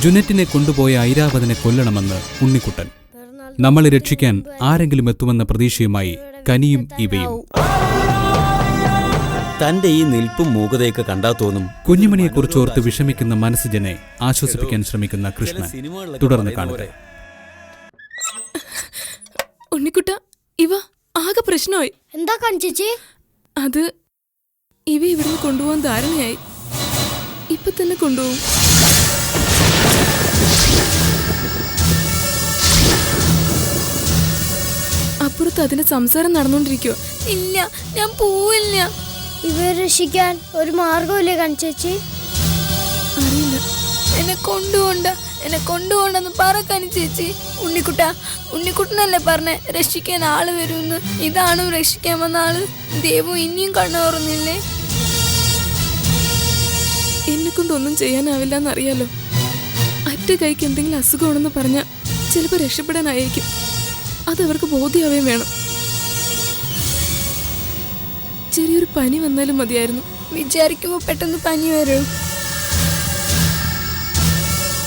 ജുനറ്റിനെ കൊണ്ടുപോയ ഐരാവതനെ കൊല്ലണമെന്ന് ഉണ്ണിക്കുട്ടൻ. നമ്മളെ രക്ഷിക്കാൻ ആരെങ്കിലും എത്തുമെന്ന പ്രതീക്ഷയുമായി കനിയും ഇവയും. തന്റെ ഈ നിൽപ്പും മൂകതയൊക്കെ കണ്ടാ തോന്നും കുഞ്ഞുമണിയെക്കുറിച്ചോർത്ത് വിഷമിക്കുന്ന മനസ്സുജനെ ആശ്വസിപ്പിക്കാൻ ശ്രമിക്കുന്ന കൃഷ്ണൻ. തുടർന്ന് കാണുക. ഉണ്ണിക്കുട്ട, ഇവ ആകെ പ്രശ്നമായി. എന്താ കാണിച്ചേച്ചി? അത് ഇവ ഇവിടുന്ന് കൊണ്ടുപോകാൻ ധാരണയായി. ഇപ്പൊ തന്നെ കൊണ്ടുപോകും. അപ്പുറത്ത് അതിന്റെ സംസാരം നടന്നുകൊണ്ടിരിക്കുക. ഇല്ല, ഞാൻ പോവില്ല. ഇവരെ രക്ഷിക്കാൻ ഒരു മാർഗമില്ലേ കാണിച്ചേച്ചി? അറിയില്ല. എന്നെ കൊണ്ടുപോണ്ടെന്ന് പറ കാണിച്ചേച്ചി. ഉണ്ണിക്കുട്ടനല്ലേ പറഞ്ഞേ രക്ഷിക്കാൻ ആള് വരുമെന്ന്. ഇതാണ് രക്ഷിക്കാൻ വന്ന ആള്. ദേവു ഇനിയും കണ്ണു തുറന്നില്ലേ? എന്നെ കൊണ്ടൊന്നും ചെയ്യാനാവില്ല എന്നറിയാലോ. അറ്റ കൈക്ക് എന്തെങ്കിലും അസുഖമാണെന്ന് പറഞ്ഞാൽ ചിലപ്പോൾ രക്ഷപ്പെടാനായിരിക്കും. അതവർക്ക് ബോധ്യാവുകയും വേണം. ചെറിയൊരു പനി വന്നാലും മതിയായിരുന്നു. വിചാരിക്കുമ്പോ പെട്ടെന്ന് പനി വരും.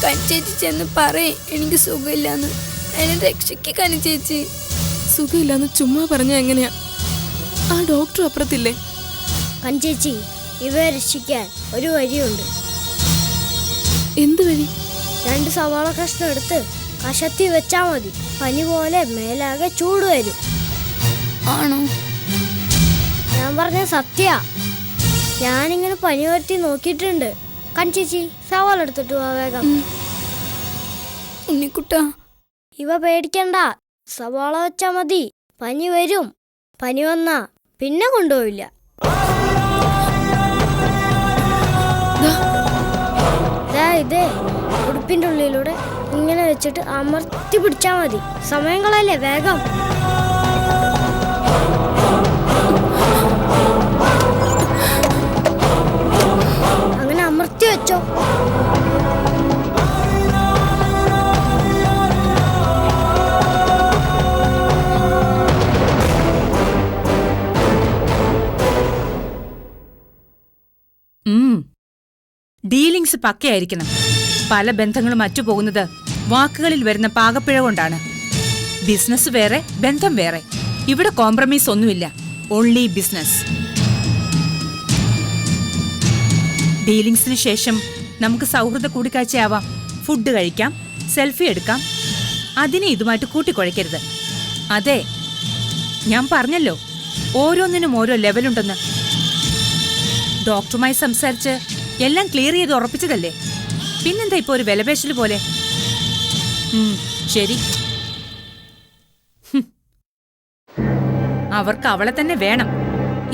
കനിച്ചേച്ചി ചെന്ന് പറയേ എനിക്ക് സുഖമില്ലാന്ന്. എന്നെ രക്ഷിക്ക് കനിച്ചേച്ചി. സുഖമില്ലാന്ന് ചുമ്മാ പറഞ്ഞ എങ്ങനെയാ? ആ ഡോക്ടർ അപ്പുറത്തില്ലേ? കനിച്ചേച്ചി, ഇവരെ രക്ഷിക്കാൻ ഒരു വഴിയുണ്ട്. എന്ത് വഴി? 2 സവാള കഷ്ണം എടുത്ത് കഷത്തി വെച്ചാ മതി. പനി പോലെ മേലാകെ ചൂട് വരും. ആണോ? ഞാൻ പറഞ്ഞ സത്യ. ഞാനിങ്ങനെ പനി വരുത്തി നോക്കിയിട്ടുണ്ട്. കണിച്ചേച്ചി, സവാള എടുത്തിട്ട് പോവാ വേഗം. ഉണ്ണിക്കുട്ട, ഇവ പേടിക്കണ്ട. സവാള വെച്ചാ മതി. പനി വരും. പനി വന്നാ പിന്നെ കൊണ്ടുപോവില്ല. ഇതേ ഉടുപ്പിന്റെ ഉള്ളിലൂടെ ഇങ്ങനെ വെച്ചിട്ട് അമർത്തി പിടിച്ചാ മതി. സമയം കളയല്ലേ, വേഗം. അങ്ങനെ അമർത്തി വെച്ചോ. ഡീലിങ്സ് പക്കയായിരിക്കണം. പല ബന്ധങ്ങളും അറ്റുപോകുന്നത് വാക്കുകളിൽ വരുന്ന പാകപ്പിഴ കൊണ്ടാണ്. ബിസിനസ് വേറെ, ബന്ധം വേറെ. ഇവിടെ കോംപ്രമൈസ് ഒന്നുമില്ല. Only business. ഡീലിങ്സിന് ശേഷം നമുക്ക് സൗഹൃദ കൂടിക്കാഴ്ചയാവാം. ഫുഡ് കഴിക്കാം, സെൽഫി എടുക്കാം. അതിനെ ഇതുമായിട്ട് കൂട്ടിക്കുഴയ്ക്കരുത്. അതെ, ഞാൻ പറഞ്ഞല്ലോ ഓരോന്നിനും ഓരോ ലെവലുണ്ടെന്ന്. ഡോക്ടറുമായി സംസാരിച്ച് എല്ലാം ക്ലിയർ ചെയ്ത് ഉറപ്പിച്ചതല്ലേ? പിന്നെന്താ ഇപ്പൊ ഒരു വിലപേശൽ പോലെ? ശരി, അവർക്ക് അവളെ തന്നെ വേണം.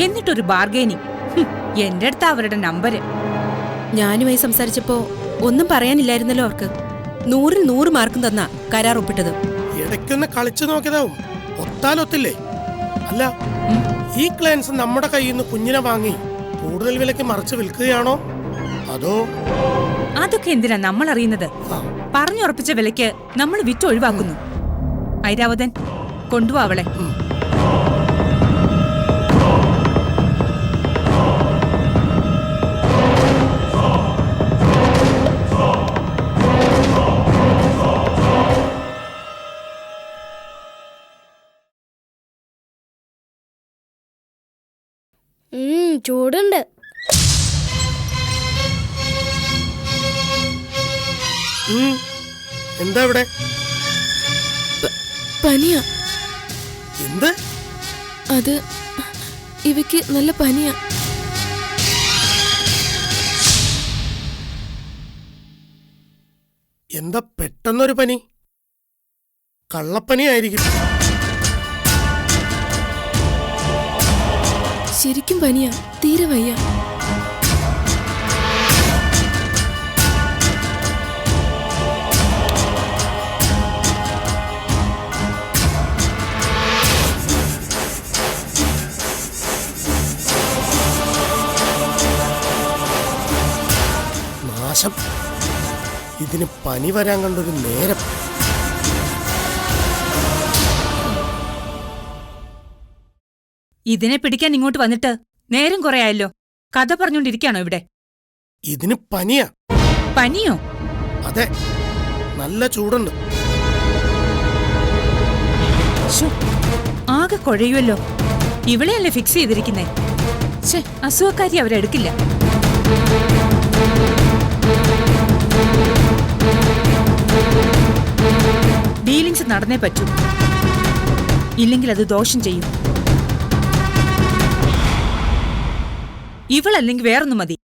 എന്നിട്ടൊരു ബാർഗൈനിങ്. എന്റെ അടുത്ത് അവരുടെ നമ്പര്. ഞാനുമായി സംസാരിച്ചപ്പോ ഒന്നും പറയാനില്ലായിരുന്നല്ലോ അവർക്ക്. 100-ൽ 100 മാർക്കും തന്ന കരാർ ഒപ്പിട്ടത്. ഇടയ്ക്കൊന്ന് കളിച്ചു നോക്കിയതാവും. ഒത്താലൊത്തില്ലേ? അല്ല, ഈ ക്ലയൻസ് നമ്മുടെ കയ്യിൽ നിന്ന് കുഞ്ഞിനെ വാങ്ങി കൂടുതൽ വിലക്ക് മറിച്ച് വിൽക്കുകയാണോ? അതോ അതൊക്കെ എന്തിനാ നമ്മൾ അറിയുന്നത്? പറഞ്ഞുറപ്പിച്ച വിലയ്ക്ക് നമ്മൾ വിറ്റൊഴിവാക്കുന്നു. ഐരാവതൻ, കൊണ്ടുപോ അവളെ. ചൂടുണ്ട്. എന്താ ഇവിടെ? പനിയാ. എന്ത്? അത് ഇവയ്ക്ക് നല്ല പനിയാ. എന്താ പെട്ടെന്നൊരു പനി? കള്ളപ്പനി ആയിരിക്കും. ശരിക്കും പനിയാ. തീരെ വയ്യ. നാശം. ഇതിന് പനി വരാൻ കണ്ടൊരു നേരം. ഇതിനെ പിടിക്കാൻ ഇങ്ങോട്ട് വന്നിട്ട് നേരം കുറയായല്ലോ. കഥ പറഞ്ഞോണ്ടിരിക്കാണോ ഇവിടെ? ഇതിന് പനിയാ. പനിയോ? അതെ, നല്ല ചൂടുണ്ട്. ശ്ശോ, ആകെ കുഴയുമല്ലോ. ഇവളെയല്ലേ ഫിക്സ് ചെയ്തിരിക്കുന്നേ? ഛേ, അസുഖക്കാരി അവരെടുക്കില്ല. ഡീലിങ്സ് നടന്നേ പറ്റൂ, ഇല്ലെങ്കിൽ അത് ദോഷം ചെയ്യും. ഇവളല്ലെങ്കിൽ വേറൊന്നും മതി.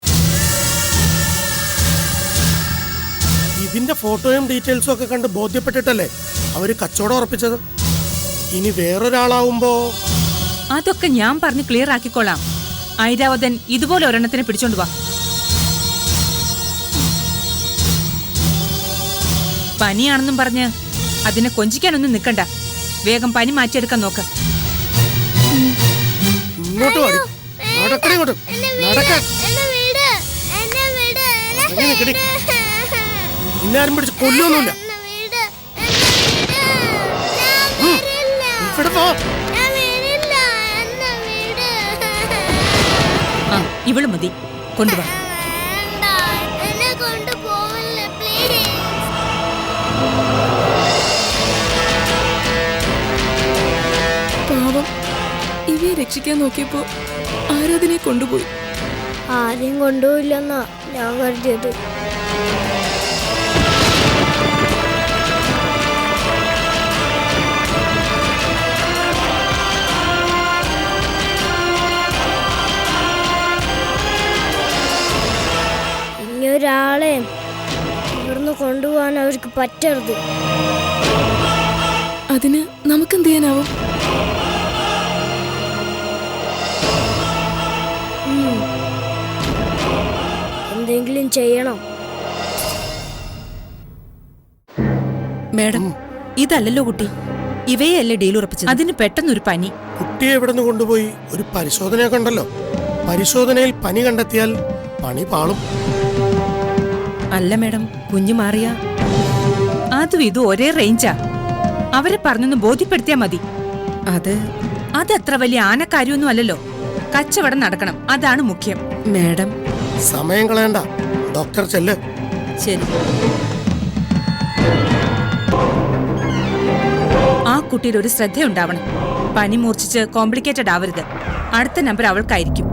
ഇതിന്റെ ഫോട്ടോയും ഡീറ്റെയിൽസും ഒക്കെ കണ്ട് ബോധ്യപ്പെട്ടിട്ടല്ലേ അവര് കച്ചവടം ഉറപ്പിച്ചത്. ഇനി വേറൊരാളാവുമ്പോ അതൊക്കെ ഞാൻ പറഞ്ഞ് ക്ലിയർ ആക്കിക്കോളാം. ഐരാവതൻ ഇതുപോലെ ഒരെണ്ണത്തിനെ പിടിച്ചോണ്ട് വാ. പനിയാണെന്നും പറഞ്ഞ് അതിനെ കൊഞ്ചിക്കാനൊന്നും നിൽക്കണ്ട. വേഗം പനി മാറ്റിയെടുക്കാൻ നോക്ക്. ഇങ്ങോട്ട് വാടി. നടക്കണേ ഇങ്ങോട്ട്. നടക്കാൻ. ഇന്നാരും പിടിച്ച് കൊല്ലൊന്നുമില്ല. ഇവിടെ പോ. ആ, ഇവള് മതി, കൊണ്ടുവാ. പാവം, ഇവയെ രക്ഷിക്കാൻ നോക്കിയപ്പോ ആരാധനെ കൊണ്ടുപോയി. ആരെയും കൊണ്ടുപോയില്ലെന്നാ ഞാൻ കരുതിയത്. ഇനിയൊരാളെ ഇവിടുന്ന് കൊണ്ടുപോകാൻ അവർക്ക് പറ്റരുത്. അതിന് നമുക്കെന്ത് ചെയ്യാനാവും? എന്തെങ്കിലും ചെയ്യണം. മേഡം, ഇതല്ലല്ലോ കുട്ടി. ഇവയല്ലേ ഡീൽ ഉറപ്പിച്ചത്? അതിന് പെട്ടെന്നൊരു പനി. കുട്ടിയെ ഇവിടുന്ന് കൊണ്ടുപോയി ഒരു പരിശോധനയൊക്കെ ഉണ്ടല്ലോ. പരിശോധനയിൽ പനി കണ്ടെത്തിയാൽ പണി പാളും. അല്ല മേഡം, കുഞ്ഞു മാറിയ അതും ഇതും ഒരേ റേഞ്ചാ. അവരെ പറഞ്ഞൊന്ന് ബോധ്യപ്പെടുത്തിയാ മതി. അതത്ര വലിയ ആനക്കാര്യൊന്നും അല്ലല്ലോ. കച്ചവടം നടക്കണം, അതാണ് മുഖ്യം. മേഡം, സമയം കളയണ്ട, ഡോക്ടർ ചെല്ല്. ശരി. ആ കുട്ടിയിൽ ഒരു ശ്രദ്ധയുണ്ടാവണം. പനി മൂർച്ഛിച്ച് കോംപ്ലിക്കേറ്റഡ് ആവരുത്. അടുത്ത നമ്പർ അവൾക്കായിരിക്കും.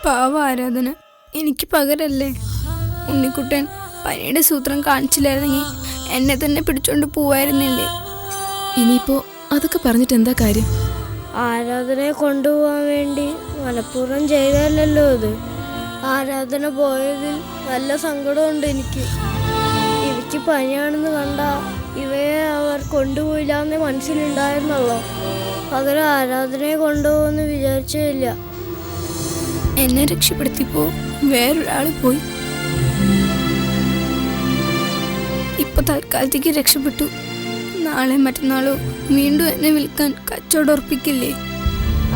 പാവ ആരാധന, എനിക്ക് പകരല്ലേ. ഉണ്ണിക്കുട്ടൻ പനിയുടെ സൂത്രം കാണിച്ചില്ലായിരുന്നെങ്കിൽ എന്നെ തന്നെ പിടിച്ചോണ്ട് പോവായിരുന്നില്ലേ. ഇനിയിപ്പോ അതൊക്കെ പറഞ്ഞിട്ട് എന്താ കാര്യം? ആരാധനയെ കൊണ്ടുപോകാൻ വേണ്ടി മനഃപൂർവ്വം ചെയ്തല്ലോ ഇത്. ആരാധന പോയതിൽ നല്ല സങ്കടമുണ്ട് എനിക്ക്. ഇവയ്ക്ക് പനിയാണെന്ന് കണ്ട ഇവയെ അവർ കൊണ്ടുപോയില്ലാന്നേ മനസ്സിലുണ്ടായിരുന്നല്ലോ. പകരം ആരാധനയെ കൊണ്ടുപോകുമെന്ന് വിചാരിച്ചില്ല. എന്നെ രക്ഷപ്പെടുത്തിപ്പോ വേറൊരാള് പോയി. ഇപ്പൊ തൽക്കാലത്തേക്ക് രക്ഷപ്പെട്ടു. നാളെ മറ്റന്നാളോ വീണ്ടും എന്നെ വിൽക്കാൻ കച്ചവടം ഉറപ്പിക്കില്ലേ?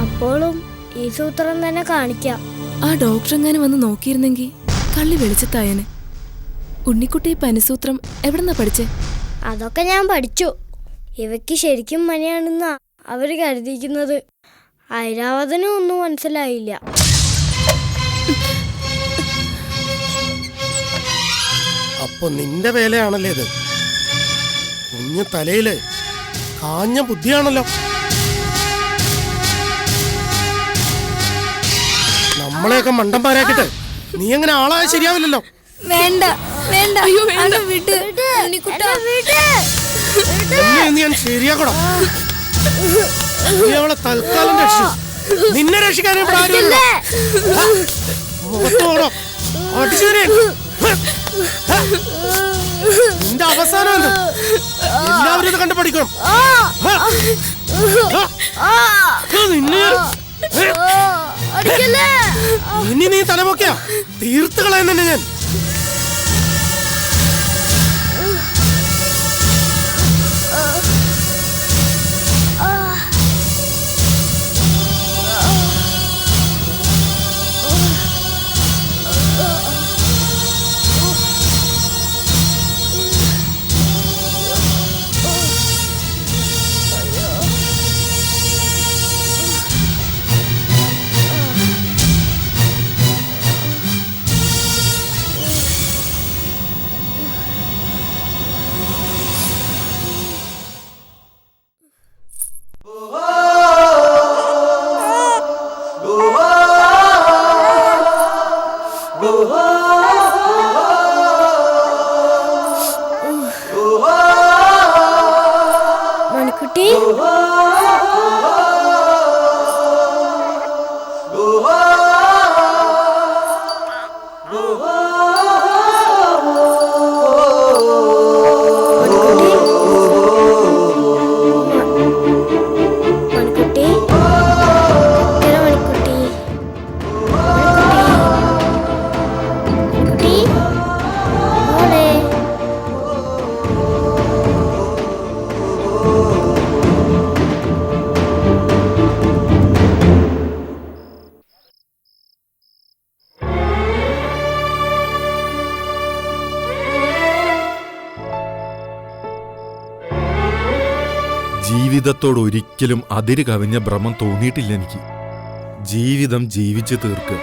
അപ്പോഴും ഈ സൂത്രം തന്നെ കാണിക്കാം. ആ ഡോക്ടർ എങ്ങാനും വന്ന് നോക്കിയിരുന്നെങ്കിൽ കള്ളി വെളിച്ചത്തായന്. ഉണ്ണിക്കുട്ടി പനിസൂത്രം എവിടെന്നാ പഠിച്ചേ? അതൊക്കെ ഞാൻ പഠിച്ചു. ഇവയ്ക്ക് ശരിക്കും പനിയാണെന്നാ അവര് കരുതിയിരിക്കുന്നത്. ഐരാവതനും ഒന്നും മനസ്സിലായില്ല. അപ്പൊ നിന്റെ വേലയാണല്ലേ ഇത്? കുഞ്ഞു തലയില് കാഞ്ഞ ബുദ്ധിയാണല്ലോ. നമ്മളെയൊക്കെ മണ്ടന്മാരാക്കിട്ട് നീ എങ്ങനെ ആളായ ശരിയാവില്ലല്ലോ. വേണ്ട വേണ്ട, അത് വിട് ഉണ്ണിക്കുട്ടാ. എന്നെ ഇന്ന് ഞാൻ ശരിയാക്കണം. നീ അവളെ തൽക്കാലം രക്ഷിച്ചു. നിന്നെ രക്ഷിക്കാൻ ഇവിടെ ആരുമില്ല. മുഖത്തോടോ അടിച്ചു നിന്റെ അവസാനം എന്ത്? എല്ലാവരും ഇത് കണ്ടു പഠിക്കണം. ഇനി നീ തലമൊക്കെയാ തീർത്ത് കളയാൻ തന്നെ ഞാൻ. ജീവിതത്തോട് ഒരിക്കലും അതിര് കവിഞ്ഞ ഭ്രമം തോന്നിയിട്ടില്ല എനിക്ക്. ജീവിതം ജീവിച്ചു തീർക്കുക,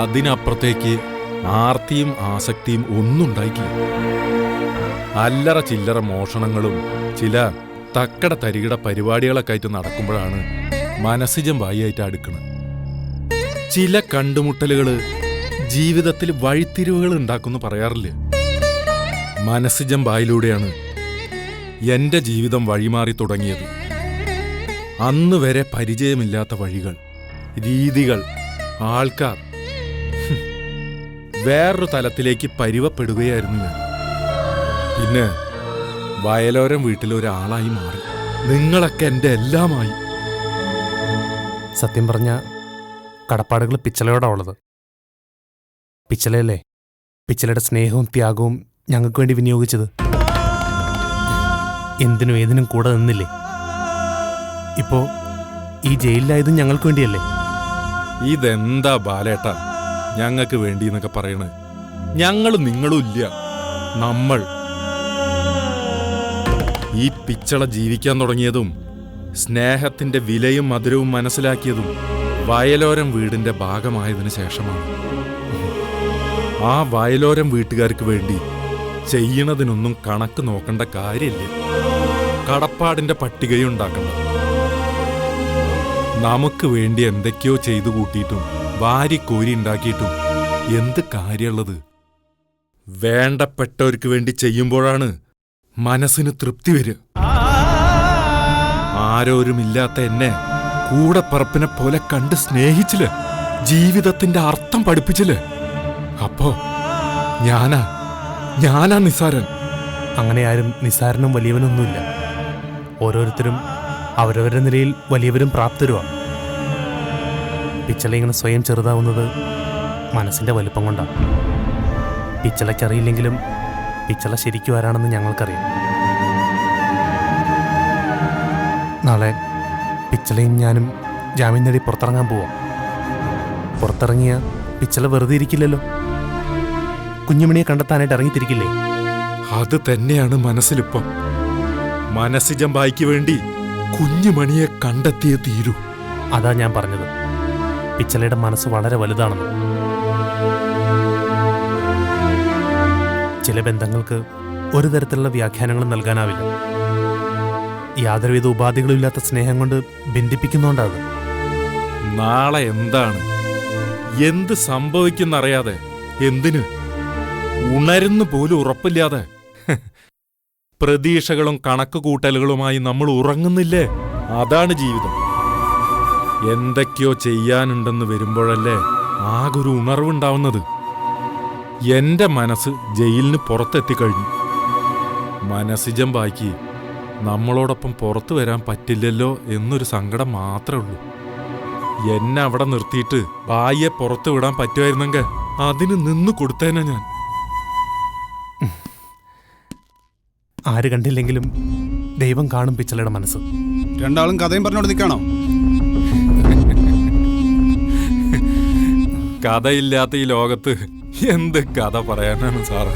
അതിനപ്പുറത്തേക്ക് ആർത്തിയും ആസക്തിയും ഒന്നും ഉണ്ടായിട്ടില്ല. അല്ലറ ചില്ലറ മോഷണങ്ങളും ചില തക്കട തരികിട പരിപാടികളൊക്കെ ആയിട്ട് നടക്കുമ്പോഴാണ് മനസ്സിജം വായിയായിട്ട് അടുക്കുന്നത്. ചില കണ്ടുമുട്ടലുകള് ജീവിതത്തിൽ വഴിത്തിരിവുകൾ ഉണ്ടാക്കുമെന്ന് പറയാറില്ലേ? മനസ്സിജം വായിലൂടെയാണ് എന്റെ ജീവിതം വഴിമാറി തുടങ്ങിയത്. അന്ന് വരെ പരിചയമില്ലാത്ത വഴികൾ, രീതികൾ, ആൾക്കാർ, വേറൊരു തലത്തിലേക്ക് പരുവപ്പെടുകയായിരുന്നു ഞാൻ. പിന്നെ വയലോരം വീട്ടിലൊരാളായി മാറി. നിങ്ങളൊക്കെ എൻ്റെ എല്ലാമായി. സത്യം പറഞ്ഞ കടപ്പാടുകൾ പിച്ചളയോടാ ഉള്ളത്. പിച്ചളയല്ലേ പിച്ചളയുടെ സ്നേഹവും ത്യാഗവും ഞങ്ങൾക്ക് വേണ്ടി വിനിയോഗിച്ചത്. എന്തിനും ഏതിനും കൂടെ നിന്നില്ലേ? ഇപ്പോ ഈ ജയിലിലായതും ഞങ്ങൾക്ക് വേണ്ടിയല്ലേ? ഇതെന്താ ബാലേട്ടാ ഞങ്ങൾക്ക് വേണ്ടി എന്നൊക്കെ പറയണേ? ഞങ്ങളും നിങ്ങളും ഇല്ല, നമ്മൾ. ഈ പിച്ചള ജീവിക്കാൻ തുടങ്ങിയതും സ്നേഹത്തിന്റെ വിലയും മധുരവും മനസ്സിലാക്കിയതും വയലോരം വീടിന്റെ ഭാഗമായതിനു ശേഷമാണ്. ആ വയലോരം വീട്ടുകാർക്ക് വേണ്ടി ചെയ്യണതിനൊന്നും കണക്ക് നോക്കേണ്ട കാര്യമില്ല, കടപ്പാടിന്റെ പട്ടികയും ഉണ്ടാക്കണ്ട. നമുക്ക് വേണ്ടി എന്തൊക്കെയോ ചെയ്തു കൂട്ടിയിട്ടും വാരിക്കോരി ഉണ്ടാക്കിയിട്ടും എന്ത് കാര്യമുള്ളത്? വേണ്ടപ്പെട്ടവർക്ക് വേണ്ടി ചെയ്യുമ്പോഴാണ് മനസ്സിന് തൃപ്തി വരിക. ആരോരുമില്ലാത്ത എന്നെ കൂടെപ്പറപ്പിനെ പോലെ കണ്ട് സ്നേഹിച്ചില്ലേ, ജീവിതത്തിന്റെ അർത്ഥം പഠിപ്പിച്ചില്ലേ? അപ്പോ ഞാനാ നിസാരൻ. അങ്ങനെ ആരും നിസ്സാരനും വലിയവനൊന്നുമില്ല. ഓരോരുത്തരും അവരവരുടെ നിലയിൽ വലിയവരും പ്രാപ്തരുമാണ്. പിച്ചള ഇങ്ങനെ സ്വയം ചെറുതാവുന്നത് മനസ്സിന്റെ വലുപ്പം കൊണ്ടാണ്. പിച്ചളയ്ക്കറിയില്ലെങ്കിലും പിച്ചള ശരിക്കും ആരാണെന്ന് ഞങ്ങൾക്കറിയാം. നാളെ പിച്ചളയും ഞാനും ജാമ്യം നേടി പുറത്തിറങ്ങാൻ പോവാം. പുറത്തിറങ്ങിയ പിച്ചള വെറുതെ ഇരിക്കില്ലല്ലോ. കുഞ്ഞുമണിയെ കണ്ടെത്താനായിട്ട് ഇറങ്ങിത്തിരിക്കില്ലേ? അത് തന്നെയാണ് മനസ്സിലിപ്പം. മനസ്സിജം ബായിക്ക് വേണ്ടി കുഞ്ഞുമണിയെ കണ്ടെത്തിയേ തീരൂ. അതാ ഞാൻ പറഞ്ഞത്, പിച്ചളയുടെ മനസ്സ് വളരെ വലുതാണെന്ന്. ചില ബന്ധങ്ങൾക്ക് ഒരു തരത്തിലുള്ള വ്യാഖ്യാനങ്ങളും നൽകാനാവില്ല. യാതൊരുവിധ ഉപാധികളും ഇല്ലാത്ത സ്നേഹം കൊണ്ട് ബന്ധിപ്പിക്കുന്നോണ്ടത്. നാളെ എന്താണ്, എന്ത് സംഭവിക്കുന്നറിയാതെ, എന്തിന് ഉണരുന്നു പോലും ഉറപ്പില്ലാതെ പ്രതീക്ഷകളും കണക്കുകൂട്ടലുകളുമായി നമ്മൾ ഉറങ്ങുന്നില്ലേ? അതാണ് ജീവിതം. എന്തൊക്കെയോ ചെയ്യാനുണ്ടെന്ന് വരുമ്പോഴല്ലേ ആകൊരു ഉണർവുണ്ടാവുന്നത്. എന്റെ മനസ്സ് ജയിലിന് പുറത്തെത്തിക്കഴിഞ്ഞു. മനസ്സിജം ബാക്കി നമ്മളോടൊപ്പം പുറത്തു വരാൻ പറ്റില്ലല്ലോ എന്നൊരു സങ്കടം മാത്രമേ ഉള്ളൂ. എന്നെ അവിടെ നിർത്തിയിട്ട് ബായിയെ പുറത്തു വിടാൻ പറ്റുമായിരുന്നെങ്കിൽ അതിന് നിന്ന് കൊടുത്തേനെ ഞാൻ. ആര് കണ്ടില്ലെങ്കിലും ദൈവം കാണും പിച്ചളയുടെ മനസ്സ്. രണ്ടാളും കഥയും പറഞ്ഞോണ്ട് നിൽക്കാണോ? കഥയില്ലാത്ത ഈ ലോകത്ത് എന്ത് കഥ പറയാനാണ് സാറ്?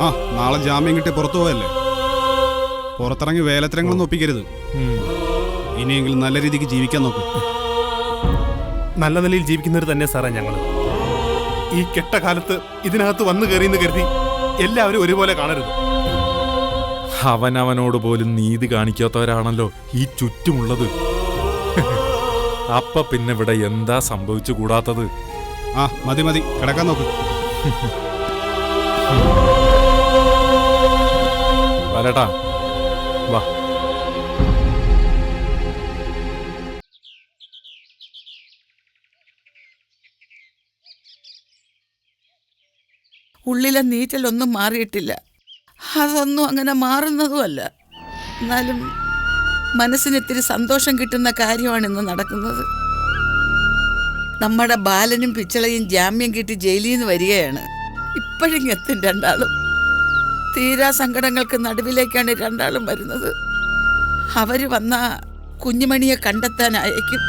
ആ, നാളെ ജാമ്യം കിട്ടി പുറത്തു പോയല്ലേ. പുറത്തിറങ്ങി വേലത്തരങ്ങളൊന്നും ഒപ്പിക്കരുത്. ഇനിയെങ്കിലും നല്ല രീതിക്ക് ജീവിക്കാൻ നോക്കും. നല്ല നിലയിൽ ജീവിക്കുന്നവർ തന്നെ സാറേ ഞങ്ങൾ. ഈ കെട്ട കാലത്ത് ഇതിനകത്ത് വന്നു കയറിയെന്ന് കരുതി എല്ലാവരും ഒരുപോലെ കാണരുത്. അവനവനോട് പോലും നീതി കാണിക്കാത്തവരാണല്ലോ ഈ ചുറ്റുമുള്ളത്. അപ്പ പിന്നെ ഇവിടെ എന്താ സംഭവിച്ചു കൂടാത്തത്? ആ, മതി മതി, കിടക്കാൻ നോക്ക്. വരട്ടാ, വാ. ഉള്ളിലെ നീറ്റലൊന്നും മാറിയിട്ടില്ല. അതൊന്നും അങ്ങനെ മാറുന്നതുമല്ല. എന്നാലും മനസ്സിന് ഇത്തിരി സന്തോഷം കിട്ടുന്ന കാര്യമാണ് ഇന്ന് നടക്കുന്നത്. നമ്മുടെ ബാലനും പിച്ചളയും ജാമ്യം കിട്ടി ജയിലിൽ നിന്ന് വരികയാണ്. ഇപ്പോഴെത്തും രണ്ടാളും. തീരാ സങ്കടങ്ങൾക്ക് നടുവിലേക്കാണ് രണ്ടാളും വരുന്നത്. അവര് വന്ന കുഞ്ഞുമണിയെ കണ്ടെത്താനായേക്കും.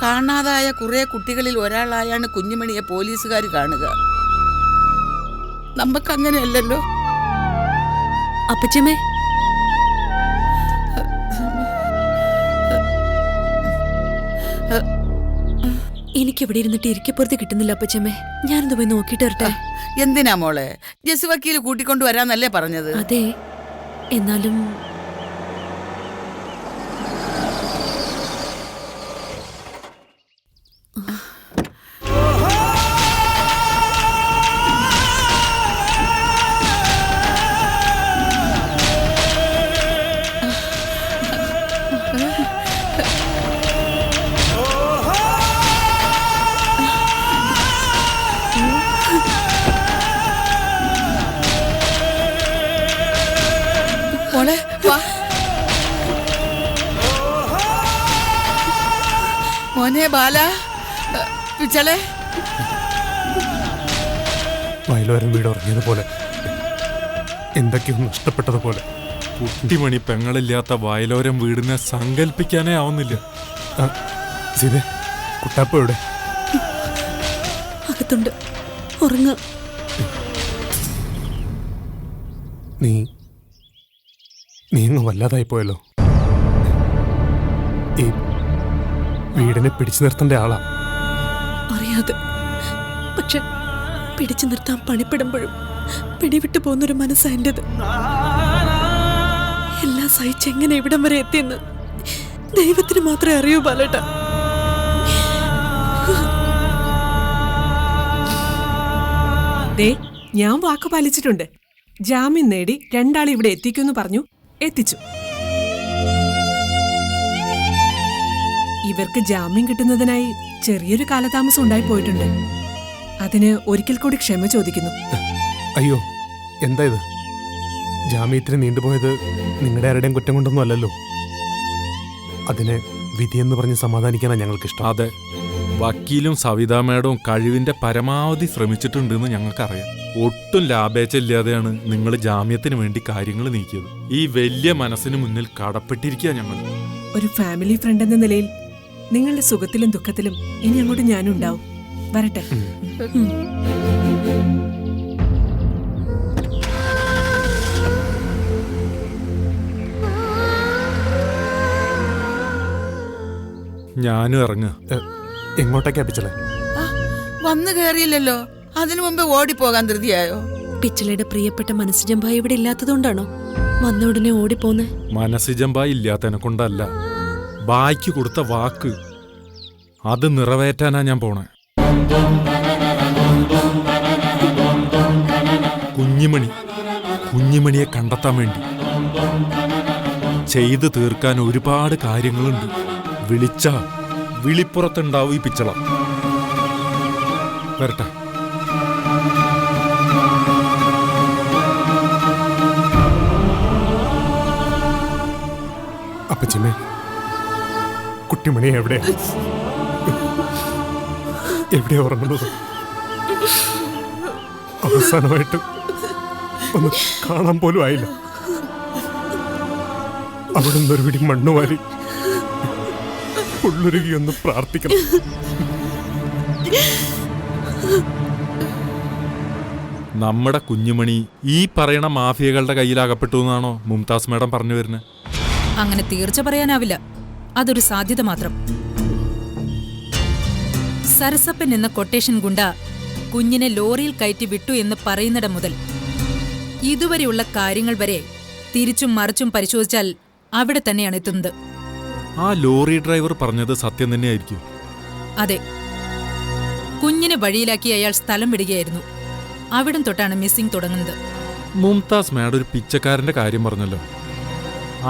കാണാതായ കുറേ കുട്ടികളിൽ ഒരാളായാണ് കുഞ്ഞുമണിയെ പോലീസുകാർ കാണുക. നമുക്കങ്ങനെയല്ലല്ലോ. അപ്പച്ചമ്മേ, എനിക്കിവിടെ ഇരുന്നിട്ട് ഇരിക്കപ്പുറത്ത് കിട്ടുന്നില്ല അപ്പച്ചമ്മേ. ഞാനൊന്ന് പോയി നോക്കിയിട്ട് വരട്ടെ. എന്തിനാ മോളെ? ജസ് വക്കീൽ കൂട്ടിക്കൊണ്ടു വരാന്നല്ലേ പറഞ്ഞത്? അതെ, എന്നാലും മോളെ വാ. മോനെ ബാല, പിച്ചളെ. വയലോരം വീട് ഉറങ്ങിയതുപോലെ, എന്തൊക്കെയോ നഷ്ടപ്പെട്ടതുപോലെ. കുട്ടിമണി പെങ്ങളില്ലാത്ത വയലോരം വീടിനെ സങ്കല്പിക്കാനേ ആവുന്നില്ല. സീതേ, കുട്ടാപ്പ എവിടെ? അകത്തുണ്ട്, ഉറങ്ങ. നീ അങ്ങ് വല്ലാതായി പോയല്ലോ. ഈ വീടിനെ പിടിച്ചു നിർത്തേണ്ട ആളാ. അറിയാതെ, പക്ഷെ പിടിച്ചു നിർത്താൻ പണിപ്പെടുമ്പോഴും പിടിവിട്ടു പോകുന്നൊരു മനസ്സാ എന്റേത്. എല്ലാം സഹിച്ചെങ്ങനെ ഇവിടം വരെ എത്തിയെന്ന് ദൈവത്തിന് മാത്രമേ അറിയൂ ബാലേട്ട. ഞാൻ വാക്ക് പാലിച്ചിട്ടുണ്ട്. ജാമ്യം നേടി രണ്ടാളെ ഇവിടെ എത്തിക്കുമെന്ന് പറഞ്ഞു, എത്തിച്ചു. ഇവർക്ക് ജാമ്യം കിട്ടുന്നതിനായി ചെറിയൊരു കാലതാമസം ഉണ്ടായി പോയിട്ടുണ്ട്. അതിന് ഒരിക്കൽ കൂടി ക്ഷമ ചോദിക്കുന്നു. അയ്യോ, എന്താ ഇത്? ജാമ്യത്തിന് നീണ്ടുപോയത് നിങ്ങളുടെ ആരുടെയും കുറ്റം കൊണ്ടൊന്നും അല്ലല്ലോ. അതിനെ വിധിയെന്ന് പറഞ്ഞ് സമാധാനിക്കാനാണ് ഞങ്ങൾക്കിഷ്ടം. അതെ, വക്കീലും സവിതാ മേഡവും കഴിവിന്റെ പരമാവധി ശ്രമിച്ചിട്ടുണ്ടെന്ന് ഞങ്ങൾക്കറിയാം. ഒട്ടും ലാഭേച്ഛയില്ലാതെയാണ് നിങ്ങൾ ജാമ്യത്തിന് വേണ്ടി കാര്യങ്ങൾ നീക്കിയത്. ഈ വലിയ മനസ്സിന് മുന്നിൽ കടപ്പെട്ടിരിക്കുക ഞങ്ങൾ. ഒരു ഫാമിലി ഫ്രണ്ട് എന്ന നിലയിൽ നിങ്ങളുടെ സുഖത്തിലും ദുഃഖത്തിലും ഇനി അങ്ങോട്ട് ഞാനും ഉണ്ടാവും. വരട്ടെ. ഞാനും ഇറങ്ങ. എങ്ങോട്ടേക്കാ പിച്ചളെ? വന്നു കയറിയില്ലല്ലോ, അതിനു മുമ്പേ ഓടിപ്പോകാൻ ധൃതിയായോ? പിച്ചളയുടെ പ്രിയപ്പെട്ട മനസ്സുജമ്പായി ഇവിടെ ഇല്ലാത്തതുകൊണ്ടാണോ വന്ന ഉടനെ ഓടിപ്പോന്നെ? മനസ്സിജമ്പായി ഇല്ലാത്തതിനെ കൊണ്ടല്ല, ബായ്ക്ക് കൊടുത്ത വാക്ക് അത് നിറവേറ്റാനാ ഞാൻ പോണേ. കുഞ്ഞിമണിയെ കണ്ടെത്താൻ വേണ്ടി ചെയ്തു തീർക്കാൻ ഒരുപാട് കാര്യങ്ങളുണ്ട്. വിളിപ്പുറത്തുണ്ടാവും ഈ പിച്ചള. വരട്ടെ. അപ്പച്ചമ്മേ, കുട്ടിമണി എവിടെയാ ഉറങ്ങുന്നത്? അവസാനമായിട്ട് ഒന്ന് കാണാൻ പോലും ആയില്ല. അവിടെ നിന്നൊരു പിടി മണ്ണുവാരി ഉള്ളൊരുകി ഒന്ന് പ്രാർത്ഥിക്കണം. നമ്മുടെ കുഞ്ഞുമണി ഈ പറയണ മാഫിയകളുടെ കയ്യിലാകപ്പെട്ടു എന്നാണോ മുംതാസ് മേഡം പറഞ്ഞു വരുന്നത്? അങ്ങനെ തീർച്ച പറയാനാവില്ല. അതൊരു സാധ്യത മാത്രം. സരസപ്പൻ എന്ന കൊട്ടേഷൻ ഗുണ്ട കുഞ്ഞിനെ ലോറിയിൽ കയറ്റി വിട്ടു എന്ന് പറയുന്നിടം മുതൽ ഇതുവരെയുള്ള കാര്യങ്ങൾ വരെ തിരിച്ചും മറിച്ചും പരിശോധിച്ചാൽ അവിടെ തന്നെയാണ് എത്തുന്നത്. ആ ലോറി ഡ്രൈവർ പറഞ്ഞത് സത്യം തന്നെയായിരിക്കും. അതെ, കുഞ്ഞിനെ വഴിയിലാക്കി അയാൾ സ്ഥലം വിടുകയായിരുന്നു. അവിടം തൊട്ടാണ് മിസ്സിംഗ് തുടങ്ങുന്നത്. മുംതാസ് മേഡം ഒരു പിച്ചക്കാരന്റെ കാര്യം പറഞ്ഞല്ലോ.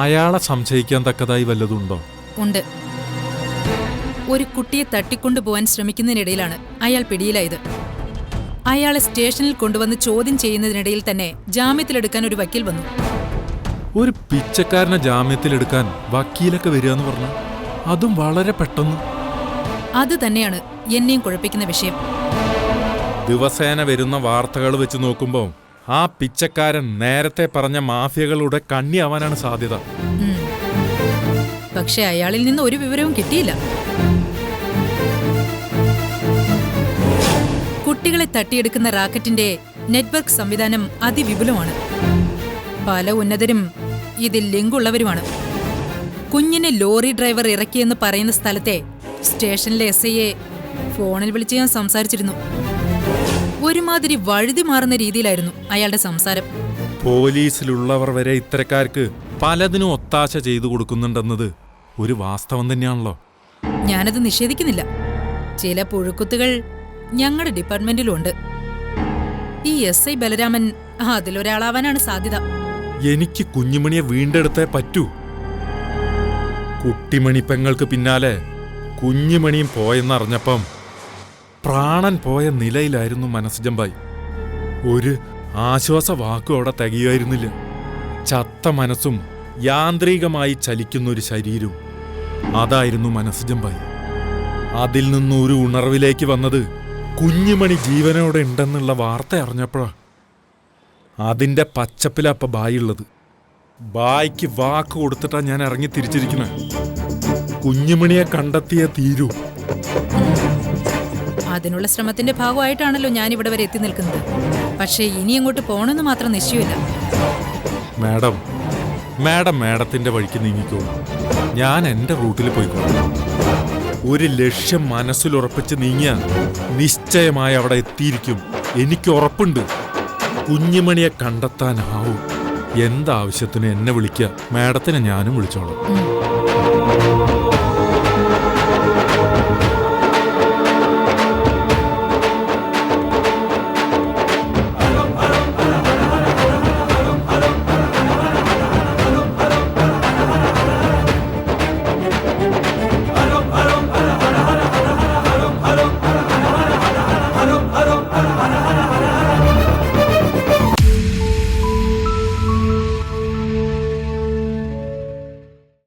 അയാളെ സംശയിക്കാൻ തക്കതായി വല്ലതുണ്ടോ? ഉണ്ട്. ഒരു കുട്ടിയെ തട്ടിക്കൊണ്ടുപോകാൻ ശ്രമിക്കുന്നതിനിടയിലാണ് അയാൾ പിടിയിലായത്. അയാളെ സ്റ്റേഷനിൽ കൊണ്ടുവന്ന് ചോദ്യം ചെയ്യുന്നതിനിടയിൽ തന്നെ ജാമ്യത്തിലെടുക്കാൻ ഒരു വക്കീൽ വന്നു. ഒരു പിച്ചക്കാരനെ ജാമ്യത്തിലെടുക്കാൻ വക്കീലൊക്കെ വരിക എന്ന് പറഞ്ഞു, അതും വളരെ പെട്ടെന്ന്. അത് തന്നെയാണ് എന്നെയും കുഴപ്പിക്കുന്ന വിഷയം. ദിവസേന വരുന്ന വാർത്തകൾ വെച്ച് നോക്കുമ്പോൾ ആ പിച്ചക്കാരൻ നേരത്തെ പറഞ്ഞ മാഫിയകളുടെ കണ്ണിയാവാനാണ് സാധ്യത. പക്ഷെ അയാളിൽ നിന്ന് ഒരു വിവരവും കിട്ടിയില്ല. കുട്ടികളെ തട്ടിയെടുക്കുന്ന റാക്കറ്റിന്റെ നെറ്റ്വർക്ക് സംവിധാനം അതിവിപുലമാണ്. പല ഉന്നതരും ഇതിൽ ലിങ്കുള്ളവരുമാണ്. കുഞ്ഞിനെ ലോറി ഡ്രൈവർ ഇറക്കിയെന്ന് പറയുന്ന സ്ഥലത്തെ സ്റ്റേഷനിലെ SIയെ ഫോണിൽ വിളിച്ച് ഞാൻ സംസാരിച്ചിരുന്നു. ഒരുമാതിരി വഴുതി മാറുന്ന രീതിയിലായിരുന്നു അയാളുടെ സംസാരം. പോലീസിലുള്ളവർ വരെ ഇത്തരക്കാർക്ക് പലതിനും ഒത്താശ ചെയ്തു കൊടുക്കുന്നുണ്ടെന്നത് ഒരു വാസ്തവം തന്നെയാണല്ലോ. ഞാനത് നിഷേധിക്കുന്നില്ല. ചില പുഴുക്കുത്തുകൾ ഞങ്ങളുടെ ഡിപ്പാർട്ട്മെന്റിലുണ്ട്. ഈ SI ബലരാമൻ അതിലൊരാളാവാനാണ് സാധ്യത. എനിക്ക് കുഞ്ഞുമണിയെ വീണ്ടെടുത്തേ പറ്റൂ. കുട്ടിമണി പെങ്ങൾക്ക് പിന്നാലെ കുഞ്ഞുമണിയും പോയെന്നറിഞ്ഞപ്പം പ്രാണൻ പോയ നിലയിലായിരുന്നു മനസ്ജമ്പായി. ഒരു ആശ്വാസ വാക്കും അവിടെ തികയായിരുന്നില്ല. ചത്ത മനസ്സും യാന്ത്രികമായി ചലിക്കുന്നൊരു ശരീരവും അതായിരുന്നു മനസ്ജമ്പായി. അതിൽ നിന്നൊരു ഉണർവിലേക്ക് വന്നത് കുഞ്ഞുമണി ജീവനോടെ ഉണ്ടെന്നുള്ള വാർത്ത അറിഞ്ഞപ്പോഴാ. അതിന്റെ പച്ചപ്പിലപ്പ ബായുള്ളത്. ബായ്ക്ക് വാക്ക് കൊടുത്തിട്ടാ ഞാൻ ഇറങ്ങി തിരിച്ചിരിക്കുന്നത്. കുഞ്ഞുമണിയെ കണ്ടെത്തിയേ തീരൂ. അതിനുള്ള ശ്രമത്തിന്റെ ഭാഗമായിട്ടാണല്ലോ ഞാൻ ഇവിടെ വരെ എത്തി നിൽക്കുന്നത്. പക്ഷേ ഇനി അങ്ങോട്ട് പോകണമെന്ന് മാത്രം നിശ്ചയമില്ല. മാഡത്തിന്റെ വഴിക്ക് നീങ്ങിക്കോളൂ. ഞാൻ എന്റെ റൂട്ടിൽ പോയിക്കോളാം. ഒരു ലക്ഷ്യം മനസ്സിലുറപ്പിച്ച് നീങ്ങിയാൽ നിശ്ചയമായി അവിടെ എത്തിയിരിക്കും. എനിക്ക് ഉറപ്പുണ്ട്. കുഞ്ഞുമണിയെ കണ്ടെത്താനാവും. എന്താവശ്യത്തിന് എന്നെ വിളിക്കുക. മാഡത്തിനെ ഞാനും വിളിച്ചോളാം.